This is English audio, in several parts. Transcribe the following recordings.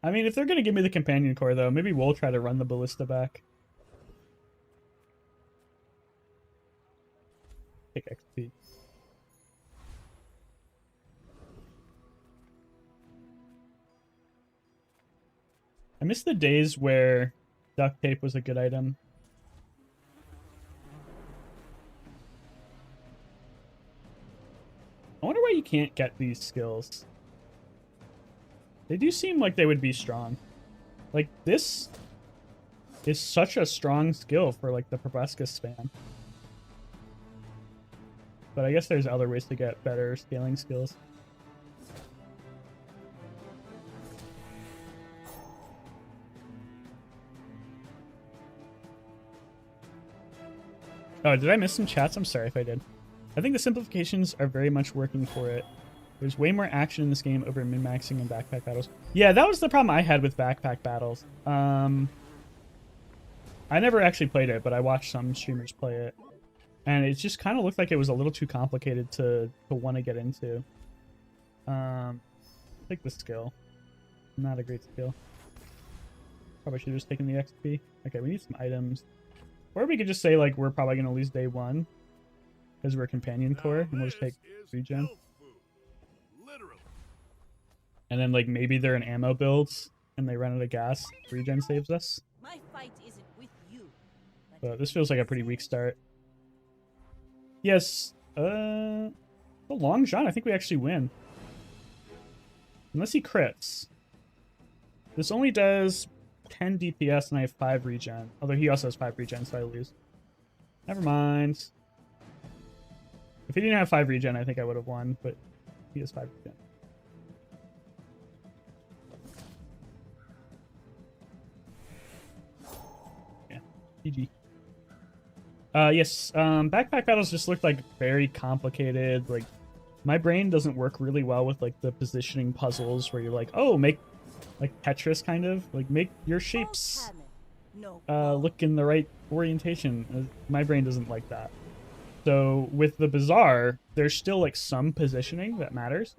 I mean, if they're gonna give me the companion core, though, maybe we'll try to run the ballista back. Take XP. I miss the days where duct tape was a good item. I wonder why you can't get these skills. They do seem like they would be strong. Like, this is such a strong skill for, like, the proboscis spam. But I guess there's other ways to get better scaling skills. Oh, did I miss some chats? I'm sorry if I did. I think the simplifications are very much working for it. There's way more action in this game over min-maxing and backpack battles. Yeah, that was the problem I had with backpack battles. I never actually played it, but I watched some streamers play it. And it just kind of looked like it was a little too complicated to want to get into. Take the skill. Not a great skill. Probably should have just taken the XP. Okay, we need some items. Or we could just say, like, we're probably going to lose day one. Because we're companion core, and we'll just take regen. And then, like, maybe they're in ammo builds, and they run out of gas. Regen saves us. My fight isn't with you. But this feels like a pretty weak start. Yes, a long shot. I think we actually win. Unless he crits. This only does 10 DPS, and I have 5 regen. Although he also has 5 regen, so I lose. Never mind. If he didn't have 5 regen, I think I would have won, but he has 5 regen. Yeah, GG. Yes, backpack battles just looked like very complicated. Like, my brain doesn't work really well with, like, the positioning puzzles where you're like, oh, make, like, Tetris kind of. Like, make your shapes look in the right orientation. My brain doesn't like that. So with the Bazaar, there's still, like, some positioning that matters,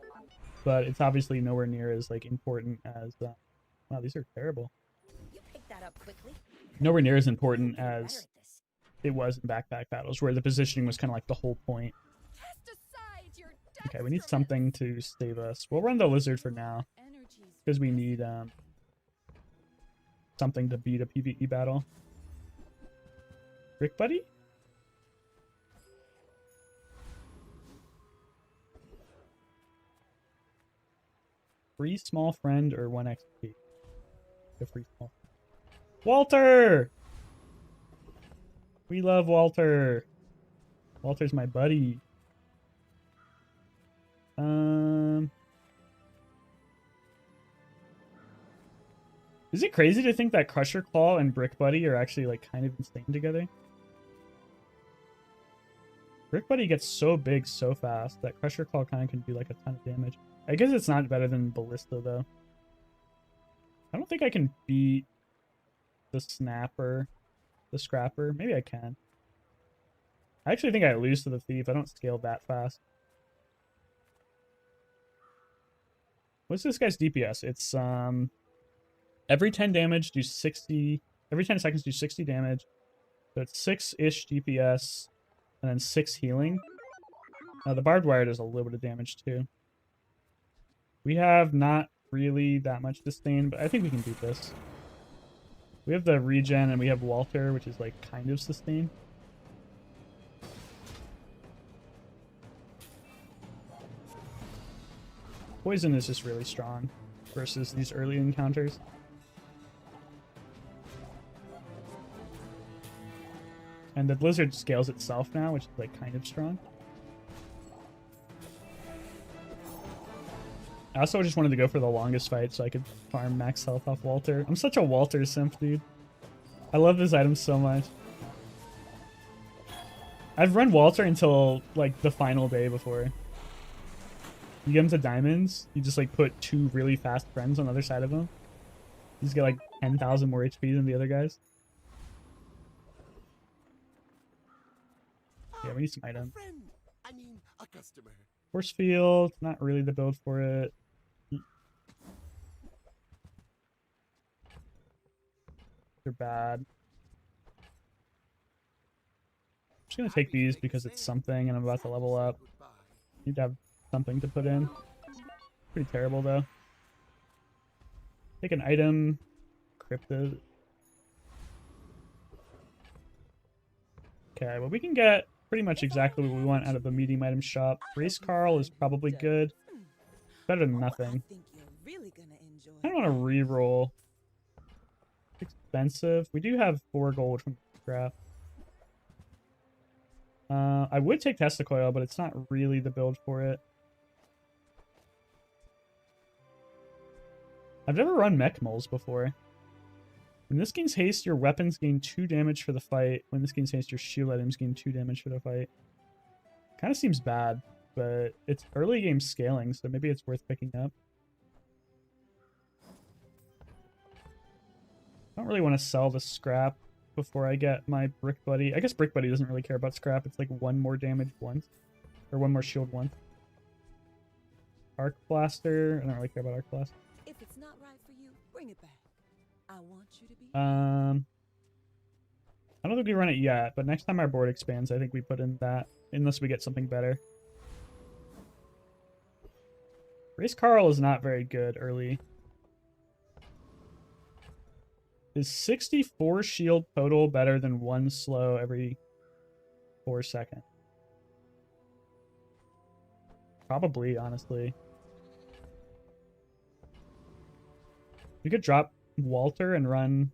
but it's obviously nowhere near as, like, important as wow, these are terrible. You picked that up quickly. Nowhere near as important as it was in backpack battles, where the positioning was kind of like the whole point. Okay, we need something to save us. We'll run the lizard for now, because we need something to beat a PvE battle. Brick buddy? Free small friend or 1 XP? The free small. Walter! We love Walter. Walter's my buddy. Is it crazy to think that Crusher Claw and Brick Buddy are actually, like, kind of insane together? Brick Buddy gets so big so fast that Crusher Claw kind of can do, like, a ton of damage. I guess it's not better than Ballista, though. I don't think I can beat the Snapper, the Scrapper. Maybe I can. I actually think I lose to the Thief. I don't scale that fast. What's this guy's DPS? It's, every 10 damage, do 60... Every 10 seconds, do 60 damage. So it's 6-ish DPS, and then 6 healing. The barbed wire does a little bit of damage, too. We have not really that much disdain, but I think we can beat this. We have the regen, and we have Walter, which is, like, kind of sustain. Poison is just really strong versus these early encounters. And the blizzard scales itself now, which is, like, kind of strong. I also just wanted to go for the longest fight so I could farm max health off Walter. I'm such a Walter simp, dude. I love this item so much. I've run Walter until, like, the final day before. You get him to diamonds, you just, like, put 2 really fast friends on the other side of him. You just get, like, 10,000 more HP than the other guys. Yeah, we need some items. Force field, not really the build for it. They're bad. I'm just gonna take these because it's something and I'm about to level up. Need to have something to put in. Pretty terrible though. Take an item. Cryptid. Okay, well we can get pretty much exactly what we want out of the medium item shop. Race Carl is probably good. Better than nothing. I don't want to re-roll. Expensive. We do have 4 gold from scrap. I would take Testicoil, but it's not really the build for it. I've never run Mech Moles before. When this gains haste, your weapons gain 2 damage for the fight. When this gains haste, your shield items gain 2 damage for the fight. Kind of seems bad, but it's early game scaling, so maybe it's worth picking up. I don't really want to sell the scrap before I get my Brick Buddy. I guess Brick Buddy doesn't really care about scrap. It's like 1 more damage once. Or 1 more shield once. Arc Blaster. I don't really care about Arc Blaster. If it's not right for you, bring it back. I want you to be. I don't think we run it yet, but next time our board expands, I think we put in that. Unless we get something better. Race Carl is not very good early. Is 64 shield total better than 1 slow every 4 seconds? Probably, honestly. We could drop Walter and run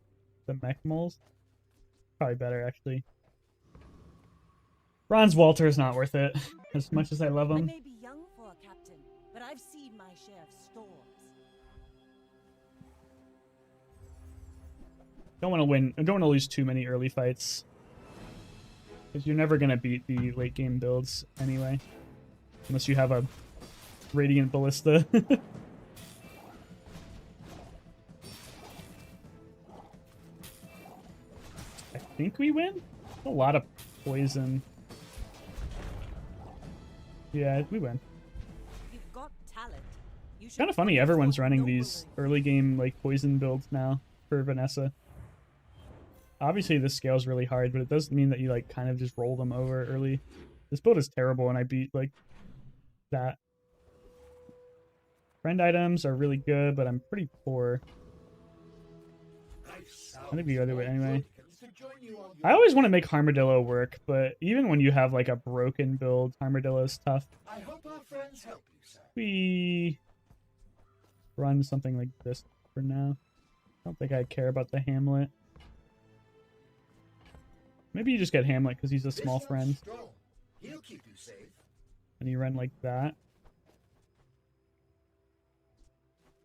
the Mech Moles. Probably better, actually. Bronze Walter is not worth it, as much as I love I him. may be young for a captain, but I've seen my share of storms. Don't want to win. I don't want to lose too many early fights. Because you're never going to beat the late game builds anyway. Unless you have a Radiant Ballista. I think we win? A lot of poison. Yeah, we win. You've got talent. You should Kind of funny, everyone's running these early game like poison builds now for Vanessa. Obviously this scale's really hard, but it doesn't mean that you like kind of just roll them over early. This build is terrible and I beat like that. Friend items are really good, but I'm pretty poor. I think we go the other way anyway. I always want to make Harmadillo work, but even when you have like a broken build, Harmadillo is tough. I hope our friends help you, sir. We run something like this for now. I don't think I care about the Hamlet. Maybe you just get Hamlet because he's a small friend. Strong. He'll keep you safe. And you run like that.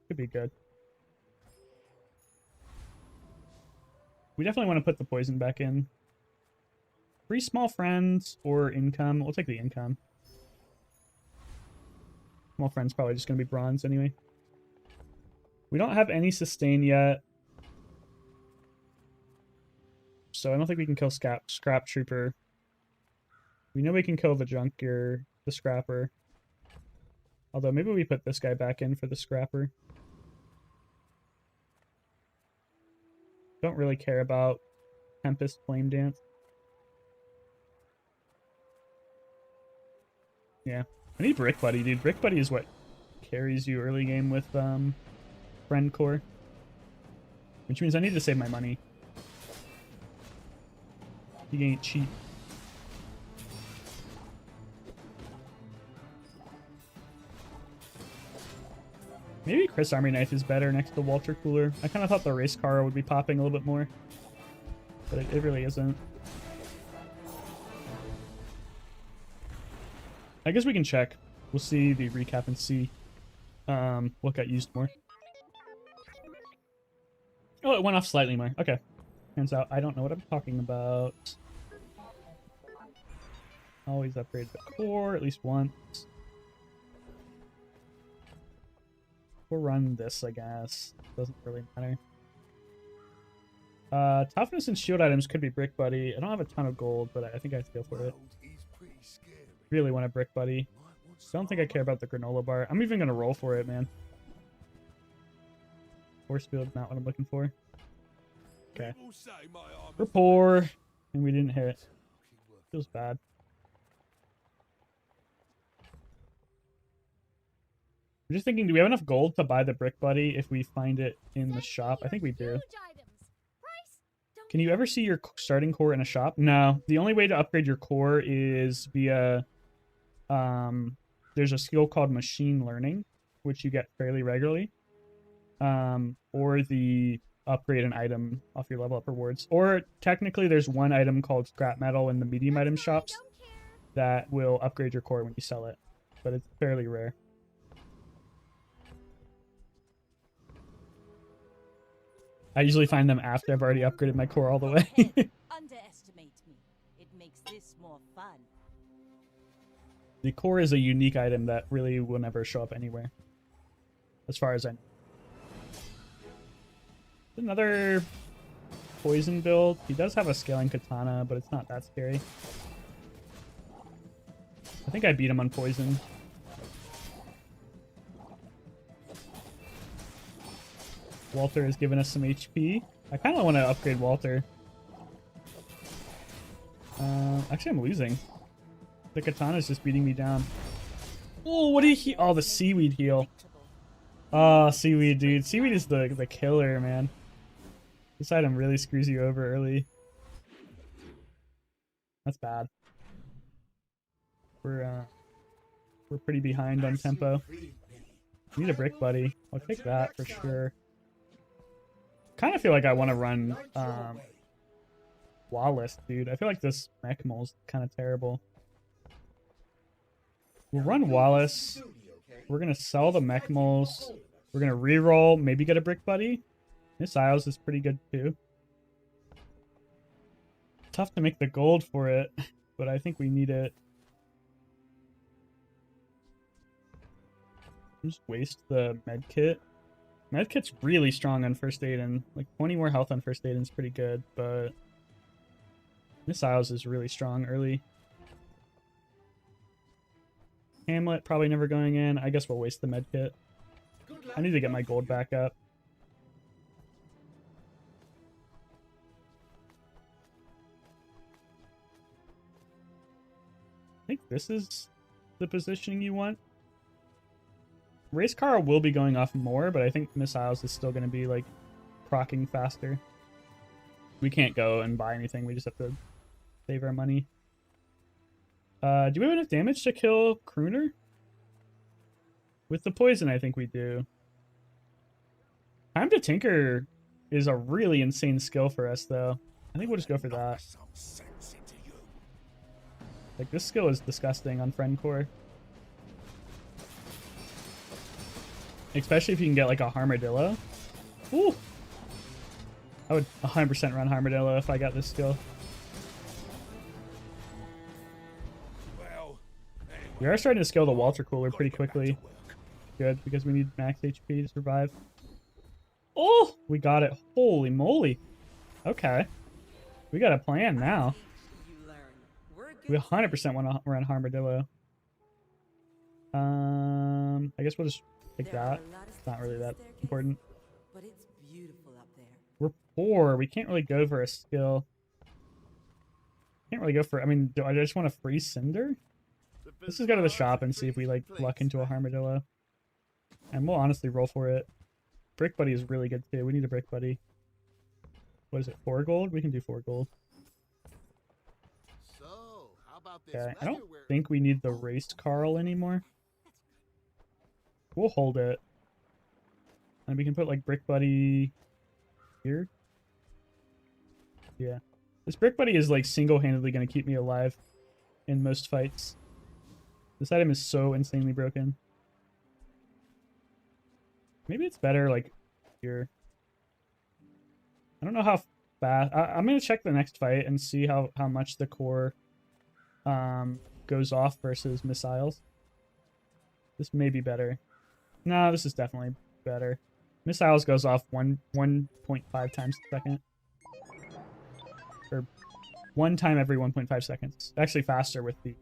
Could be good. We definitely want to put the poison back in. 3 small friends or income. We'll take the income. Small friends probably just going to be bronze anyway. We don't have any sustain yet. So I don't think we can kill Scrap Trooper. We know we can kill the Junker, the Scrapper. Although maybe we put this guy back in for the Scrapper. Don't really care about Tempest Flame Dance. Yeah. I need Brick Buddy, dude. Brick Buddy is what carries you early game with Friend Core. Which means I need to save my money. You ain't cheap. Maybe Chris Army Knife is better next to Walter Cooler. I kind of thought the race car would be popping a little bit more. But it really isn't. I guess we can check. We'll see the recap and see what got used more. Oh, it went off slightly more. Okay. Turns out I don't know what I'm talking about. Always upgrade the core at least once. We'll run this, I guess. Doesn't really matter. Toughness and shield items could be Brick Buddy. I don't have a ton of gold, but I think I feel for it. Really want a Brick Buddy. Don't think I care about the granola bar. I'm even gonna roll for it, man. Force field, not what I'm looking for. Okay. We're poor, and we didn't hit. Feels bad. I'm just thinking, do we have enough gold to buy the brick buddy if we find it in the shop? I think we do. Can you ever see your starting core in a shop? No. The only way to upgrade your core is via... there's a skill called machine learning, which you get fairly regularly. Or the upgrade an item off your level up rewards. Or technically there's one item called scrap metal in the medium item shops that will upgrade your core when you sell it. But it's fairly rare. I usually find them after I've already upgraded my core all the way. Underestimate me. It makes this more fun. The core is a unique item that really will never show up anywhere. As far as I know. Another poison build. He does have a scaling katana, but it's not that scary. I think I beat him on poison. Walter has given us some HP. I kind of want to upgrade Walter. Actually, I'm losing. The katana's just beating me down. Oh, what did he... Oh, the seaweed heal. Oh, seaweed, dude. Seaweed is the killer, man. This item really screws you over early. That's bad. We're pretty behind on tempo. Need a brick buddy. I'll take that for sure. Kind of feel like I want to run Wallace, dude. I feel like this mech mole's kind of terrible. We'll run Wallace. We're gonna sell the mech moles. We're gonna reroll, maybe get a brick buddy. Missiles is pretty good too. Tough to make the gold for it, but I think we need it. Just waste the med kit. Med kit's really strong on first aid, and like 20 more health on first aid is pretty good, but missiles is really strong early. Hamlet probably never going in. I guess we'll waste the med kit. I need to get my gold back up. I think this is the positioning you want. Race car will be going off more, but I think missiles is still going to be like proccing faster. We can't go and buy anything. We just have to save our money. Do we have enough damage to kill Crooner? With the poison, I think we do. Time to Tinker is a really insane skill for us, though. I think we'll just go for that. Like, this skill is disgusting on Friend Core. Especially if you can get, like, a Harmadillo. Ooh! I would 100% run Harmadillo if I got this skill. We are starting to scale the Walter Cooler pretty quickly. Good, because we need max HP to survive. Oh! We got it. Holy moly. Okay. We got a plan now. We 100% want to run Harmadillo. I guess we'll just take that. It's not really that important. But it's beautiful up there. We're poor. We can't really go for a skill. Can't really go for... I mean, do I just want to free Cinder? Let's just go to the shop and see if we, like, luck into a Harmadillo. And we'll honestly roll for it. Brick Buddy is really good, too. We need a Brick Buddy. What is it, 4 gold? We can do 4 gold. Okay, I don't think we need the Race Carl anymore. We'll hold it. And we can put, like, Brick Buddy here. Yeah. This Brick Buddy is, like, single-handedly going to keep me alive in most fights. This item is so insanely broken. Maybe it's better, like, here. I don't know how fast... I'm going to check the next fight and see how much the core goes off versus missiles. This may be better. No, this is definitely better. Missiles goes off 1.5 times a second. Or 1 time every 1.5 seconds. Actually faster with the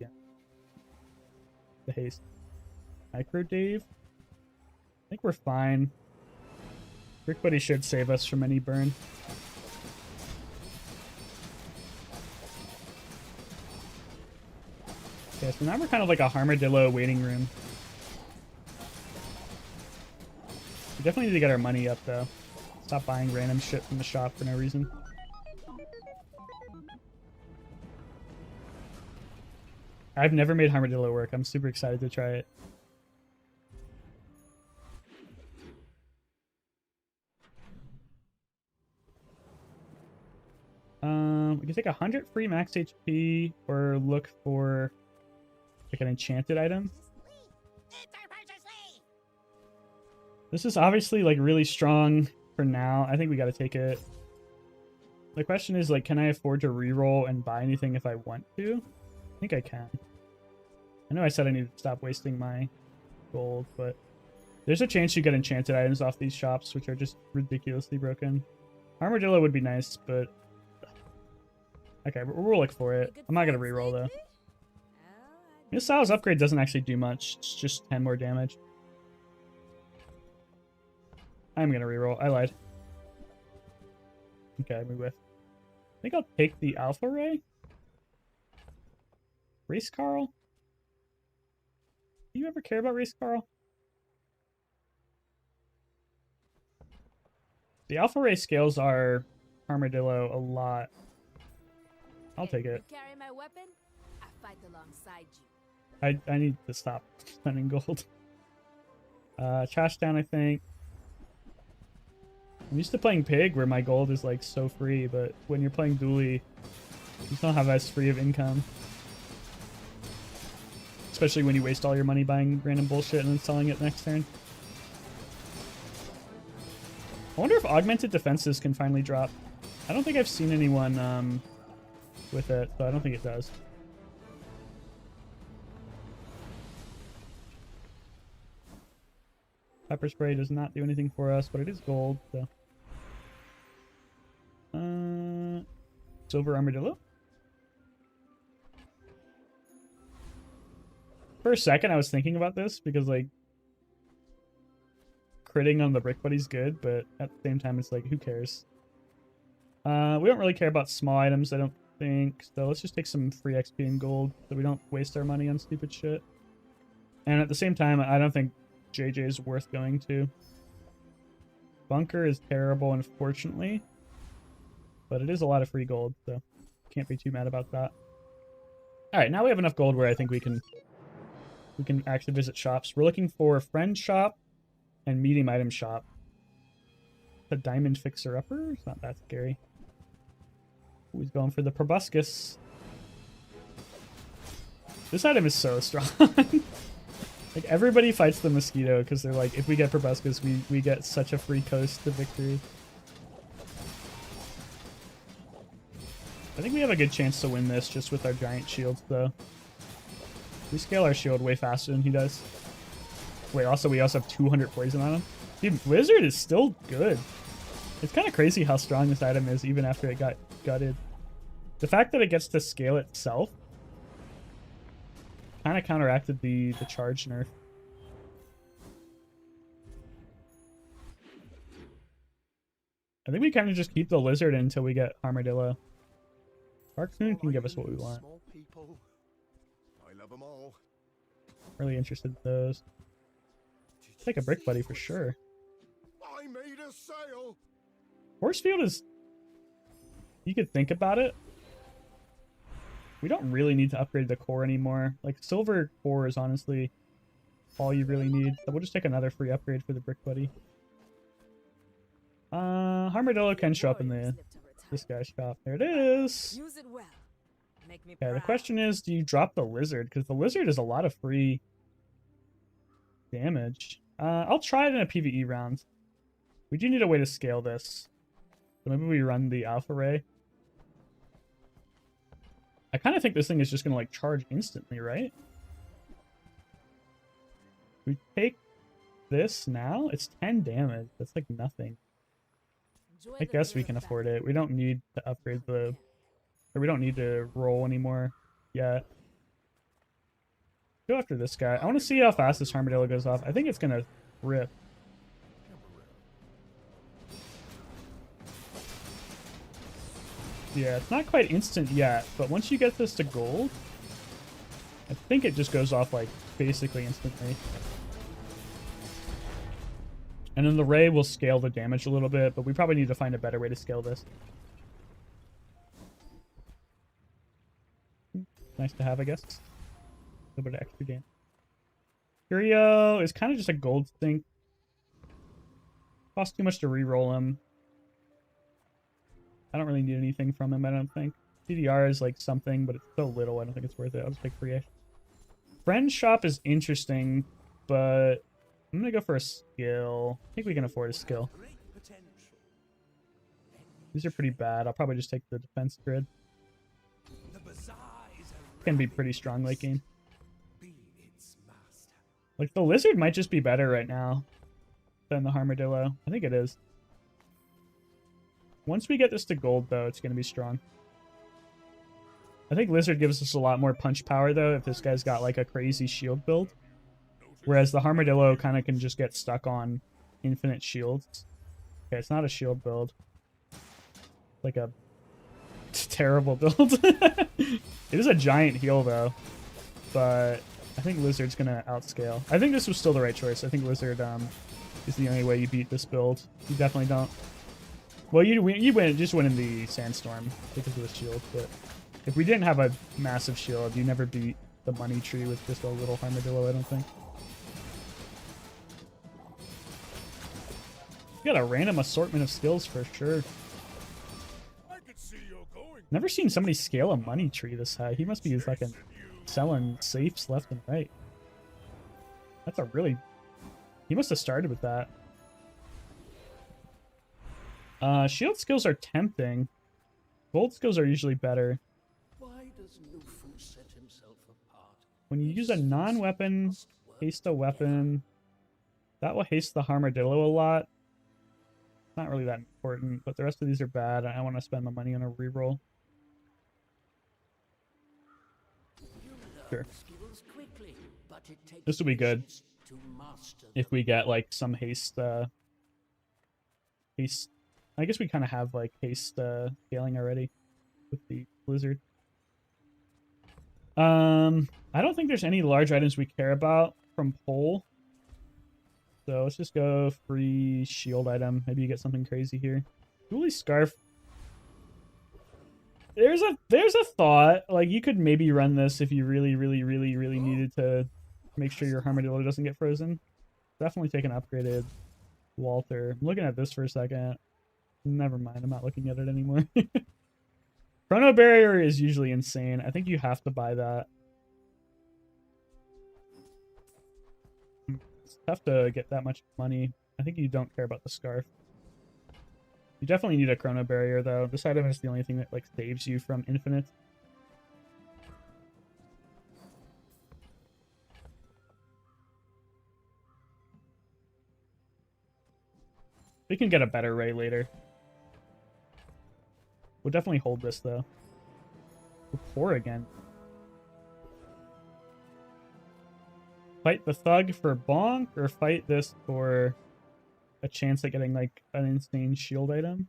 haste. Micro Dave. I think we're fine. Brick Buddy should save us from any burn. Yeah, so now we're kind of like a Harmadillo waiting room. We definitely need to get our money up, though. Stop buying random shit from the shop for no reason. I've never made Harmadillo work. I'm super excited to try it. We can take 100 free max HP or look for like an enchanted item. This is obviously like really strong for now. I think we got to take it. The question is like, can I afford to reroll and buy anything if I want to? I think I can. I know I said I need to stop wasting my gold, but there's a chance you get enchanted items off these shops, which are just ridiculously broken. Armadillo would be nice, but okay, we'll look for it. I'm not gonna reroll though. Missile's upgrade doesn't actually do much. It's just 10 more damage. I'm gonna reroll. I lied. Okay, we whiff. I think I'll take the Alpha Ray. Race Carl? Do you ever care about Race Carl? The Alpha Ray scales our Armadillo a lot. I'll take it. Carry my weapon, I fight alongside you. I need to stop spending gold. Trash down, I think. I'm used to playing Pig where my gold is like so free, but when you're playing Dually, you don't have as free of income. Especially when you waste all your money buying random bullshit and then selling it next turn. I wonder if augmented defenses can finally drop. I don't think I've seen anyone with it, so I don't think it does. Pepper spray does not do anything for us, but it is gold, so. Silver Armadillo? For a second, I was thinking about this because, like, critting on the Brick Buddy's good, but at the same time, it's like, who cares? We don't really care about small items, I don't think. So let's just take some free XP and gold so we don't waste our money on stupid shit. And at the same time, I don't think JJ is worth going to. Bunker is terrible, unfortunately. But it is a lot of free gold, so can't be too mad about that. Alright, now we have enough gold where I think we can actually visit shops. We're looking for friend shop and medium item shop. The diamond fixer-upper? It's not that scary. Ooh, he's going for the proboscis. This item is so strong. Like, everybody fights the mosquito because they're like, if we get proboscis, we get such a free coast to victory. I think we have a good chance to win this just with our giant shields, though. We scale our shield way faster than he does. Wait, also, we also have 200 poison on him. Dude, Wizard is still good. It's kind of crazy how strong this item is even after it got gutted. The fact that it gets to scale itself kind of counteracted the charge nerf. I think we kind of just keep the lizard until we get Armadillo. Dark-Moon can give us what we want. I love them all. Really interested in those. Take a Brick Buddy for sure. I made a sale. Forcefield is... You could think about it. We don't really need to upgrade the core anymore. Like, silver core is honestly all you really need. So we'll just take another free upgrade for the Brick Buddy. Harmadillo can show up in this guy's shop. There it is. Use it well. Make me Yeah, the proud. question is, do you drop the lizard? Because the lizard is a lot of free damage. I'll try it in a PvE round. We do need a way to scale this. So maybe we run the Alpha Ray. I kind of think this thing is just going to, like, charge instantly, right? We take this now? It's 10 damage. That's, like, nothing. Enjoy I the guess we thrill can of afford battle. it. We don't need to upgrade the... Or we don't need to roll anymore yet. Go after this guy. I want to see how fast this Armadillo goes off. I think it's going to rip. Yeah, it's not quite instant yet, but once you get this to gold, I think it just goes off like basically instantly. And then the ray will scale the damage a little bit, but we probably need to find a better way to scale this. Nice to have, I guess. A little bit of extra damage. Curio is kind of just a gold sink. Costs too much to reroll him. I don't really need anything from him, I don't think. CDR is like something, but it's so little, I don't think it's worth it. I'll just take free. Friend shop is interesting, but I'm gonna go for a skill. I think we can afford a skill. These are pretty bad. I'll probably just take the defense grid. Can be pretty strong late game. Like the lizard might just be better right now than the Harmadillo. I think it is. Once we get this to gold, though, it's going to be strong. I think lizard gives us a lot more punch power, though, if this guy's got like a crazy shield build. Whereas the Harmadillo kind of can just get stuck on infinite shields. Okay, it's not a shield build. Like a terrible build. It is a giant heal, though. But I think lizard's going to outscale. I think this was still the right choice. I think lizard is the only way you beat this build. You definitely don't. Well, you just win in the sandstorm because of the shield, but if we didn't have a massive shield, you never beat the money tree with just a little Harmadillo, I don't think. You got a random assortment of skills for sure. Never seen somebody scale a money tree this high. He must be fucking selling safes left and right. That's a really... He must have started with that. Shield skills are tempting. Gold skills are usually better. Why does Nufu set himself apart? When you use a non-weapon, haste a weapon, that will haste the Harmadillo a lot. Not really that important, but the rest of these are bad. I want to spend the money on a reroll. Sure. This will be good if we get like some haste. Haste. I guess we kind of have like haste scaling already with the blizzard. I don't think there's any large items we care about from pole. So let's just go free shield item. Maybe you get something crazy here. Julie Scarf. There's a thought. Like you could maybe run this if you really needed to make sure your Harmadillo doesn't get frozen. Definitely take an upgraded Walther. I'm looking at this for a second. Never mind, I'm not looking at it anymore. Chrono Barrier is usually insane. I think you have to buy that. It's tough to get that much money. I think you don't care about the scarf. You definitely need a Chrono Barrier, though. This item is the only thing that like saves you from infinite. We can get a better ray later. We'll definitely hold this, though. We're poor again. Fight the thug for bonk, or fight this for a chance at getting, like, an insane shield item?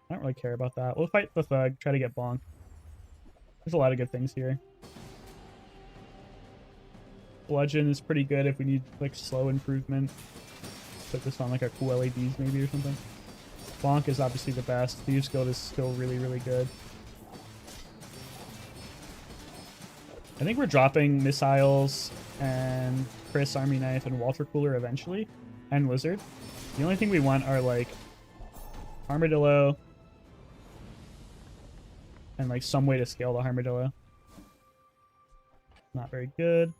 I don't really care about that. We'll fight the thug, try to get bonk. There's a lot of good things here. Bludgeon is pretty good if we need, like, slow improvement. Put this on, like, a cool LEDs, maybe, or something. Bonk is obviously the best. Thieves Guild is still really good. I think we're dropping missiles and Chris Army Knife and Walter Cooler eventually, and Lizard. The only thing we want are like Armadillo and like some way to scale the Armadillo. Not very good.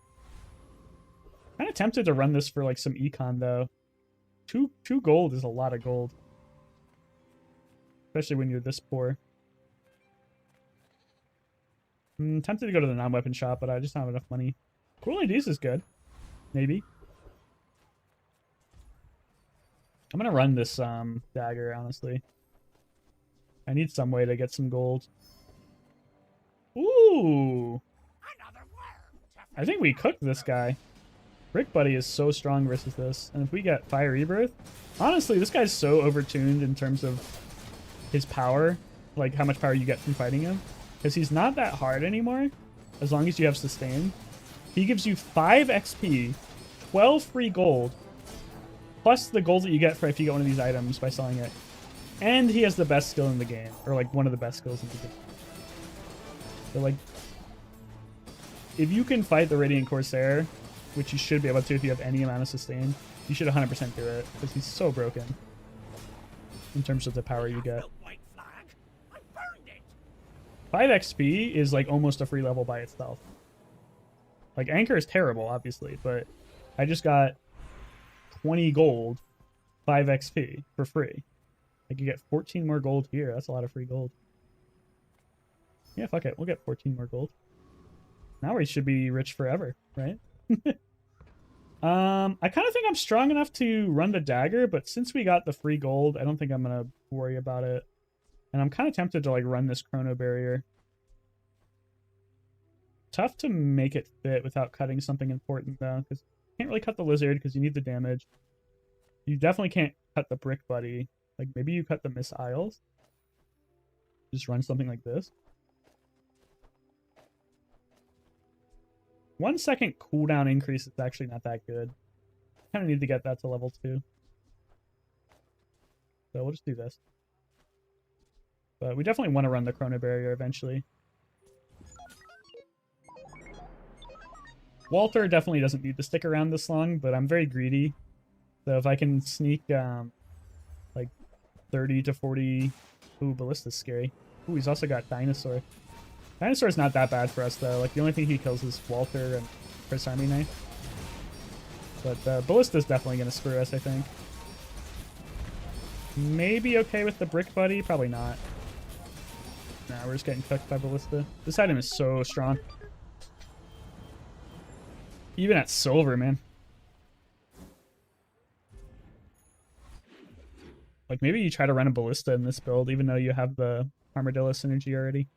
Kind of tempted to run this for like some econ though. Two gold is a lot of gold, especially when you're this poor. I'm tempted to go to the non-weapon shop, but I just don't have enough money. Cool IDs is good. Maybe. I'm gonna run this dagger, honestly. I need some way to get some gold. Ooh! I think we cooked this guy. Brick Buddy is so strong versus this. And if we get Fire Rebirth... Honestly, this guy's so overtuned in terms of his power. Like, how much power you get from fighting him. Because he's not that hard anymore, as long as you have sustain. He gives you 5 XP, 12 free gold, plus the gold that you get for if you get one of these items by selling it. And he has the best skill in the game, or like one of the best skills in the game. So like, if you can fight the Radiant Corsair, which you should be able to if you have any amount of sustain, you should 100% do it, because he's so broken in terms of the power you get. 5 XP is like almost a free level by itself. Like, Anchor is terrible, obviously, but I just got 20 gold, 5 XP for free. Like, you get 14 more gold here. That's a lot of free gold. Yeah, fuck it. We'll get 14 more gold. Now we should be rich forever, right? I kind of think I'm strong enough to run the dagger, but since we got the free gold, I don't think I'm going to worry about it. And I'm kind of tempted to, like, run this chrono barrier. Tough to make it fit without cutting something important, though, because you can't really cut the lizard because you need the damage. You definitely can't cut the brick buddy. Like, maybe you cut the missiles. Just run something like this. 1 second cooldown increase is actually not that good. Kind of need to get that to level 2. So we'll just do this. But we definitely want to run the chrono barrier eventually. Walter definitely doesn't need to stick around this long, but I'm very greedy. So if I can sneak like 30 to 40... Ooh, Ballista's scary. Ooh, he's also got Dinosaur. Dinosaur's not that bad for us, though. Like, the only thing he kills is Walter and Chris Army Knife. But Ballista's definitely going to screw us, I think. Maybe okay with the Brick Buddy? Probably not. Nah, we're just getting cooked by Ballista. This item is so strong. Even at silver, man. Like, maybe you try to run a Ballista in this build, even though you have the Armadillo synergy already.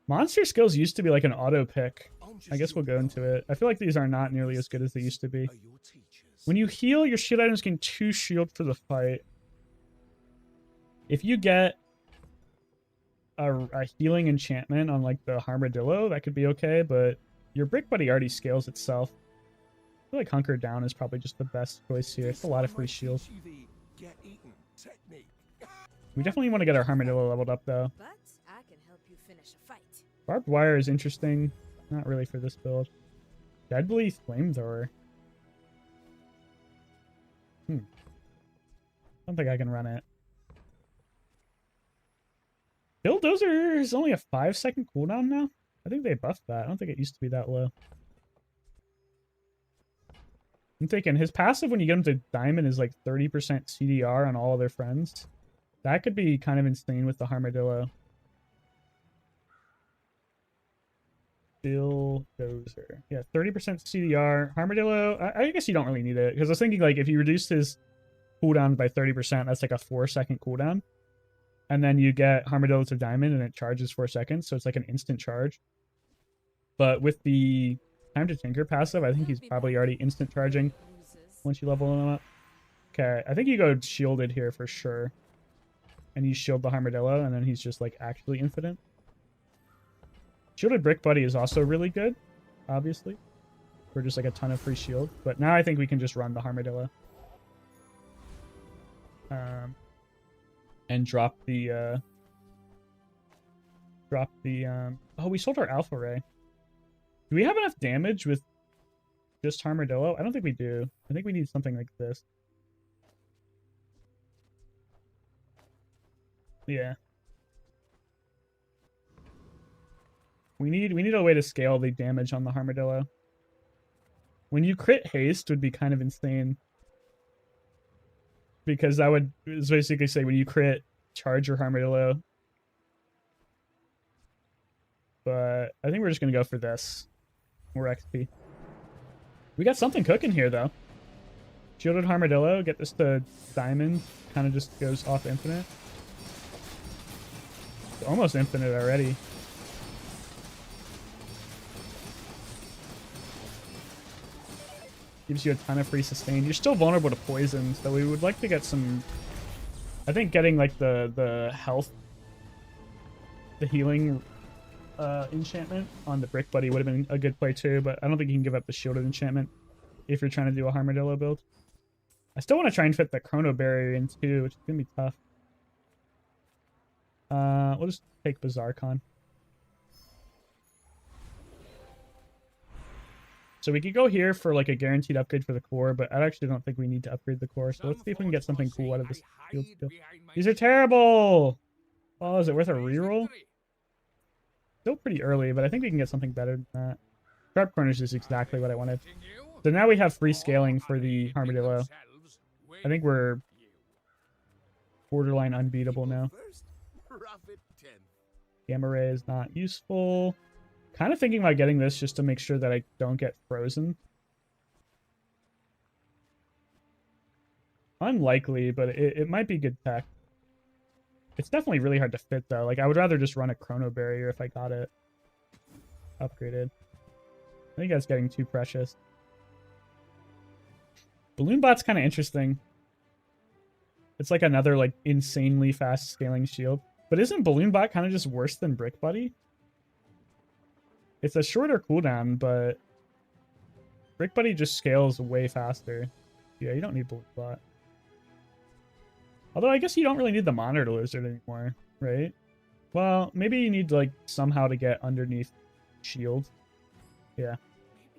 Monster skills used to be like an auto pick. I guess we'll go into it. I feel like these are not nearly as good as they used to be. When you heal, your shield items gain 2 shield for the fight. If you get a healing enchantment on like the Harmadillo, that could be okay, but your Brick Buddy already scales itself. I feel like Hunker Down is probably just the best choice here. It's a lot of free shield. We definitely want to get our Harmadillo leveled up, though. But I can help you finish a fight. Barbed Wire is interesting. Not really for this build. Deadly Flamethrower. I don't think I can run it. Bulldozer is only a 5-second cooldown now? I think they buffed that. I don't think it used to be that low. I'm thinking his passive when you get him to Diamond is like 30% CDR on all of their friends. That could be kind of insane with the Harmadillo. Bulldozer. Yeah, 30% CDR. Harmadillo, I guess you don't really need it. Because I was thinking, like, if you reduced his cooldown by 30%, that's like a 4-second cooldown. And then you get Harmadillo to Diamond, and it charges 4 seconds. So it's like an instant charge. But with the Time to Tinker passive, I think he's probably already instant charging once you level him up. Okay, I think you go shielded here for sure. And you shield the Harmadillo, and then he's just, like, actually infinite. Shielded Brick Buddy is also really good, obviously. For just, like, a ton of free shield. But now I think we can just run the Harmadillo. And drop the, oh, we sold our Alpha Ray. Do we have enough damage with just Harmadillo? I don't think we do. I think we need something like this. Yeah. We need a way to scale the damage on the Harmadillo. When you crit haste would be kind of insane. Because that would basically say when you crit, charge your Harmadillo. But I think we're just going to go for this. More XP. We got something cooking here, though. Shielded Harmadillo, get this to Diamond. Kind of just goes off infinite. It's almost infinite already. Gives you a ton of free sustain. You're still vulnerable to poison, so we would like to get some... I think getting like the health, the healing enchantment on the Brick Buddy would have been a good play too, but I don't think you can give up the shielded enchantment if you're trying to do a Harmadillo build. I still want to try and fit the Chrono Barrier in too, which is going to be tough. We'll just take Bazaar Con. So we could go here for like a guaranteed upgrade for the core, but I actually don't think we need to upgrade the core. So let's see if we can get something cool out of this field skill. These are terrible! Oh, is it worth a reroll? Still pretty early, but I think we can get something better than that. Sharp Corners is exactly what I wanted. So now we have free scaling for the Harmadillo. I think we're borderline unbeatable now. Gamma Ray is not useful. Kind of thinking about getting this just to make sure that I don't get frozen. Unlikely, but it might be good tech. It's definitely really hard to fit though. Like I would rather just run a Chrono Barrier if I got it upgraded. I think that's getting too precious. Balloon Bot's kind of interesting. It's like another like insanely fast scaling shield. But isn't Balloon Bot kind of just worse than Brick Buddy? It's a shorter cooldown, but Brick Buddy just scales way faster. Yeah, you don't need Balloon Bot. Although I guess you don't really need the Monitor Lizard anymore, right? Well, maybe you need like somehow to get underneath shield. Yeah.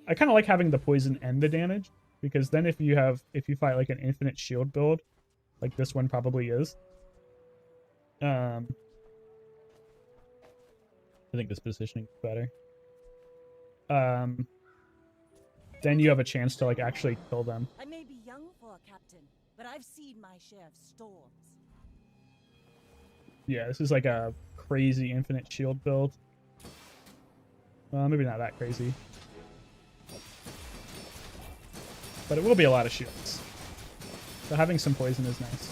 I kind of like having the poison and the damage, because then if you fight like an infinite shield build, like this one probably is. I think this positioning is better. Then you have a chance to like actually kill them. I may be young for a captain, but I've seen my share of storms. Yeah, this is like a crazy infinite shield build. Well, maybe not that crazy. But it will be a lot of shields. So having some poison is nice.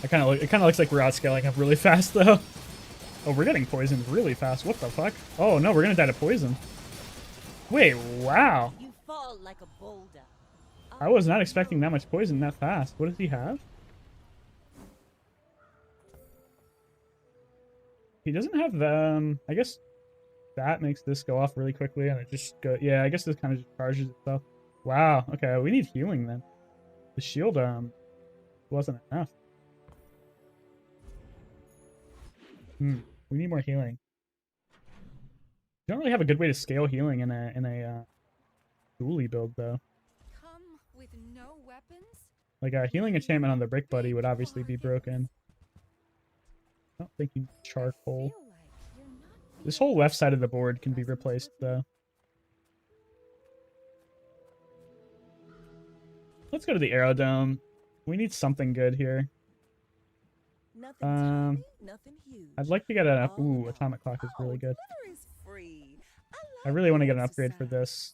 It kind of looks like we're outscaling up really fast though. Oh, we're getting poisoned really fast. What the fuck? Oh no, we're gonna die to poison. Wait, wow. You fall like a boulder. I was not expecting that much poison that fast. What does he have? He doesn't have the, I guess that makes this go off really quickly and it just go, yeah, I guess this kind of just charges itself. Wow, okay, we need healing then. The shield, wasn't enough. We need more healing. You don't really have a good way to scale healing in a dually build though. Come with no weapons? Like a healing enchantment on the Brick Buddy would obviously be broken. I don't think you charcoal. This whole left side of the board can be replaced though. Let's go to the Aerodome. We need something good here. Nothing tiny, nothing huge. I'd like to get an ooh, Atomic Clock is really good. Glitter is free. I really want to get an upgrade for this.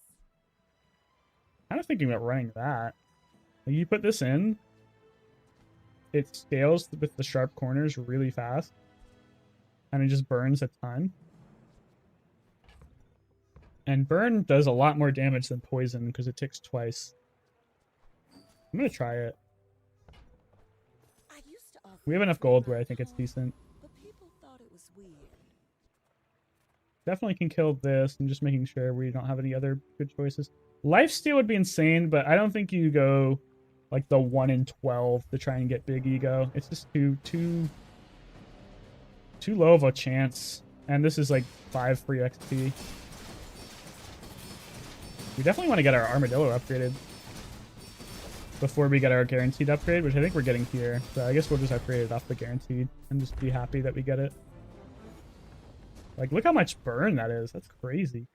Kind of thinking about running that. Like you put this in, it scales with the sharp corners really fast, and it just burns a ton. And burn does a lot more damage than poison because it ticks twice. I'm gonna try it. I used to offer We have enough gold where I think it's decent. but people thought it was weird. Definitely can kill this. I'm just making sure we don't have any other good choices. Lifesteal would be insane, but I don't think you go like the 1 in 12 to try and get big ego. It's just too low of a chance. And this is like 5 free XP. We definitely want to get our Armadillo upgraded before we get our guaranteed upgrade, which I think we're getting here. So I guess we'll just upgrade it off the guaranteed and just be happy that we get it. Like, look how much burn that is. That's crazy.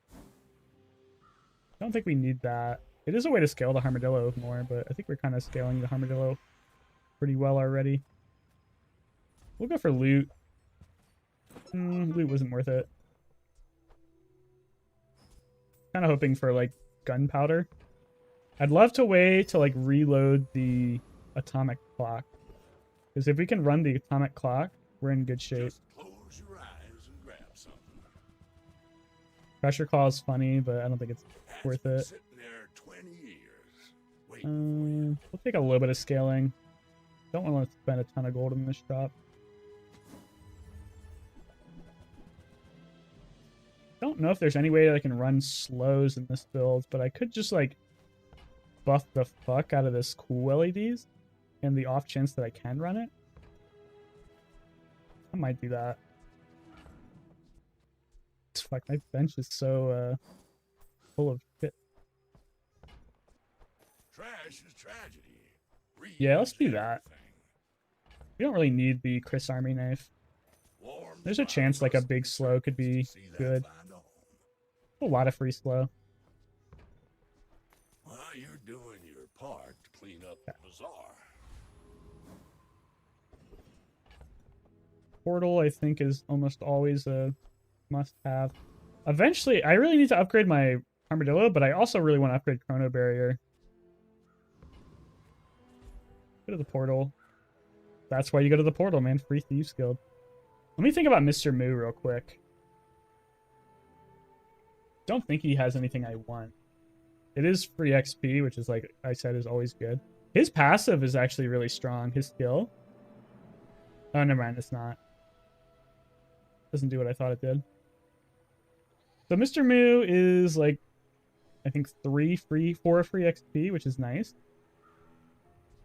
I don't think we need that. It is a way to scale the Harmadillo more, but I think we're kind of scaling the Harmadillo pretty well already. We'll go for loot. Loot wasn't worth it. Kind of hoping for, like, gunpowder. I'd love to wait to, like, reload the Atomic Clock. Because if we can run the Atomic Clock, we're in good shape. Just close your eyes and grab something. Pressure Claw is funny, but I don't think it's worth it. Sitting there 20 years. Wait for you. We'll take a little bit of scaling. Don't want to spend a ton of gold in this shop. don't know if there's any way that I can run slows in this build, but I could just like buff the fuck out of this cool LEDs and the off chance that I can run it. I might do that. Fuck, my bench is so full of shit. Trash is tragedy. Yeah, let's do Reuse that. everything. We don't really need the Chris Army knife. Warm There's a chance like a big slow could be see that good. find a home. A lot of free slow. Well, you're doing your part to clean up the bazaar. Portal, I think, is almost always a must-have. Eventually, I really need to upgrade my Armadillo, but I also really want to upgrade Chrono Barrier. Go to the portal. That's why you go to the portal, man. Free Thieves Guild. Let me think about Mr. Moo real quick. Don't think he has anything I want. It is free XP, which is, like I said, is always good. His passive is actually really strong. His skill. Oh, never mind. It's not. Doesn't do what I thought it did. So Mr. Moo is like, I think 4 free XP, which is nice.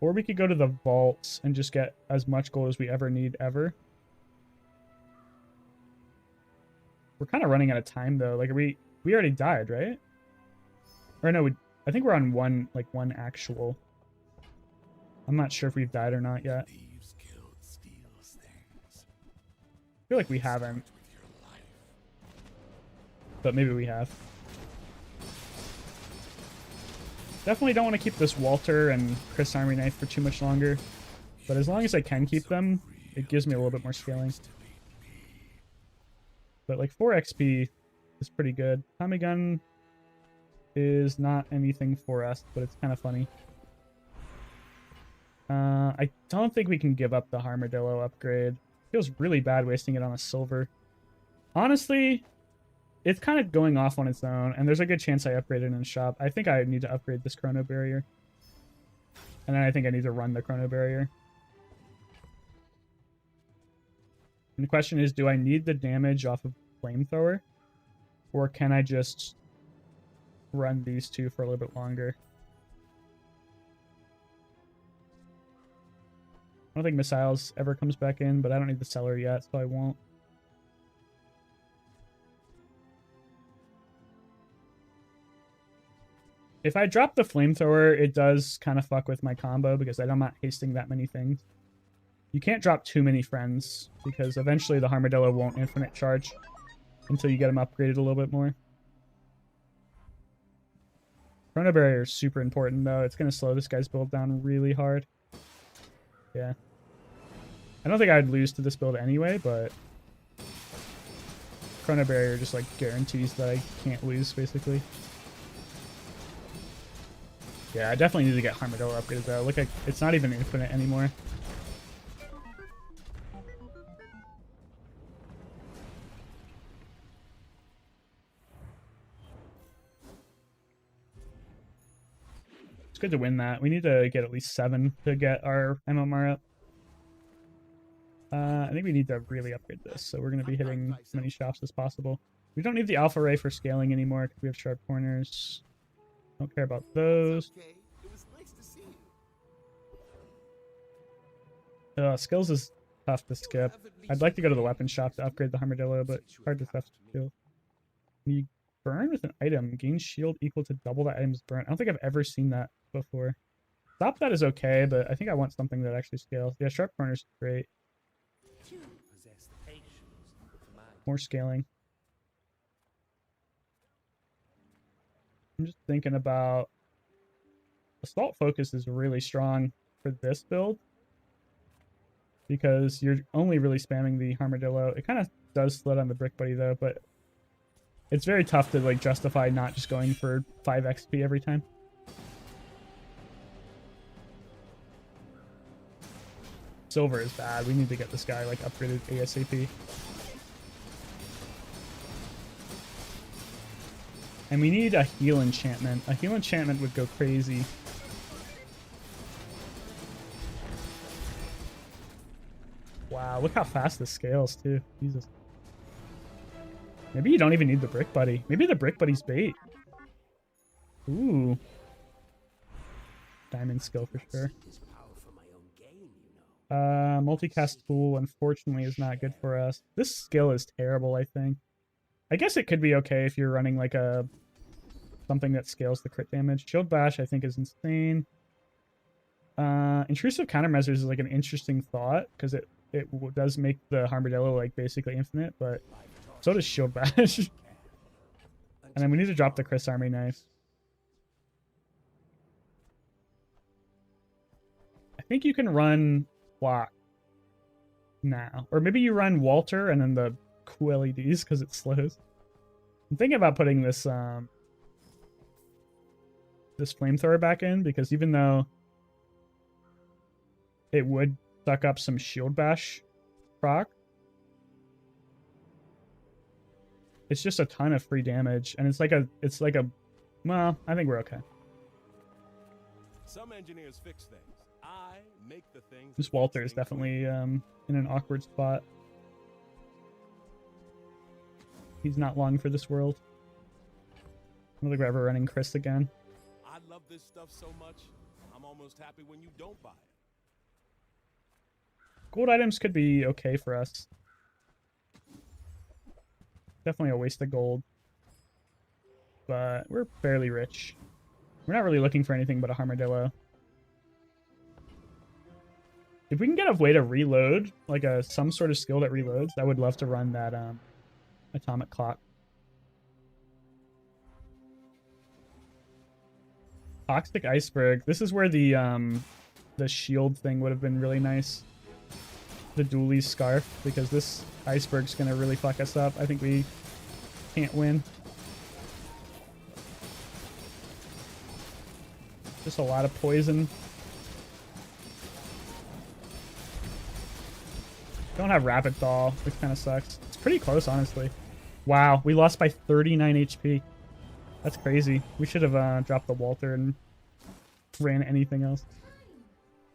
Or we could go to the vaults and just get as much gold as we ever need ever. We're kind of running out of time though. Like, we already died, right? Or no, I think we're on one actual. I'm not sure if we've died or not yet. Thieves Guild steals things. I feel like we haven't, With your life. but maybe we have. Definitely don't want to keep this Walter and Chris Army knife for too much longer. But as long as I can keep them, it gives me a little bit more scaling. But like 4 XP is pretty good. Tommy gun is not anything for us, but it's kind of funny. I don't think we can give up the Harmadillo upgrade. Feels really bad wasting it on a silver. Honestly, it's kind of going off on its own, and there's a good chance I upgrade it in the shop. I think I need to upgrade this Chrono Barrier. And then I think I need to run the Chrono Barrier. And the question is, do I need the damage off of Flamethrower? Or can I just run these two for a little bit longer? I don't think Missiles ever comes back in, but I don't need the Cellar yet, so I won't. If I drop the Flamethrower, it does kind of fuck with my combo because I'm not hasting that many things. You can't drop too many friends because eventually the Harmadillo won't infinite charge until you get them upgraded a little bit more. Chrono Barrier is super important though. It's going to slow this guy's build down really hard. Yeah. I don't think I'd lose to this build anyway, but Chrono Barrier just like guarantees that I can't lose basically. Yeah, I definitely need to get Harmadillo upgraded though. Look, like it's not even infinite anymore. It's good to win that. We need to get at least 7 to get our MMR up. I think we need to really upgrade this, so we're going to be hitting as many shops as possible. We don't need the Alpha Ray for scaling anymore because we have sharp corners. Don't care about those. Okay. It was nice to see you. Skills is tough to skip. I'd like to go to the weapon shop to upgrade the Harmadillo, but it's hard to stuff to skill. You burn with an item. Gain shield equal to double that item's burn. I don't think I've ever seen that before. Stop that is okay, but I think I want something that actually scales. Yeah, sharp corners is great. Possess the patience of mind. More scaling. I'm just thinking about... Assault Focus is really strong for this build. Because you're only really spamming the Harmadillo. It kind of does slow down the Brick Buddy though, but... It's very tough to like justify not just going for 5 XP every time. Silver is bad. We need to get this guy like upgraded ASAP. And we need a heal enchantment. A heal enchantment would go crazy. Wow, look how fast this scales too. Jesus. Maybe you don't even need the brick buddy. Maybe the brick buddy's bait. Ooh. Diamond skill for sure. This power for my own gain, you know. Multicast tool unfortunately is not good for us. This skill is terrible, I think. I guess it could be okay if you're running like a something that scales the crit damage. Shield bash I think is insane. Intrusive countermeasures is like an interesting thought because it does make the Harmadillo like basically infinite, but so does shield bash. And then we need to drop the Chris Army knife. I think you can run block now, or maybe you run Walter and then the cool LEDs because it slows. I'm thinking about putting this this flamethrower back in because even though it would suck up some shield bash proc, it's just a ton of free damage, and it's like a well, I think we're okay. Some engineers fix things. I make the things. This Walter is definitely in an awkward spot. He's not long for this world. I don't think we're ever running Chris again. I love this stuff so much. I'm almost happy when you don't buy it. Gold items could be okay for us. Definitely a waste of gold. But we're fairly rich. We're not really looking for anything but a Harmadillo. If we can get a way to reload, like some sort of skill that reloads, I would love to run that atomic clock. Toxic iceberg. This is where the shield thing would have been really nice. The dualie's scarf, because this iceberg's gonna really fuck us up. I think we can't win. Just a lot of poison. Don't have rapid thaw, which kind of sucks. It's pretty close, honestly. Wow, we lost by 39 HP. That's crazy. We should have dropped the Walter and ran anything else.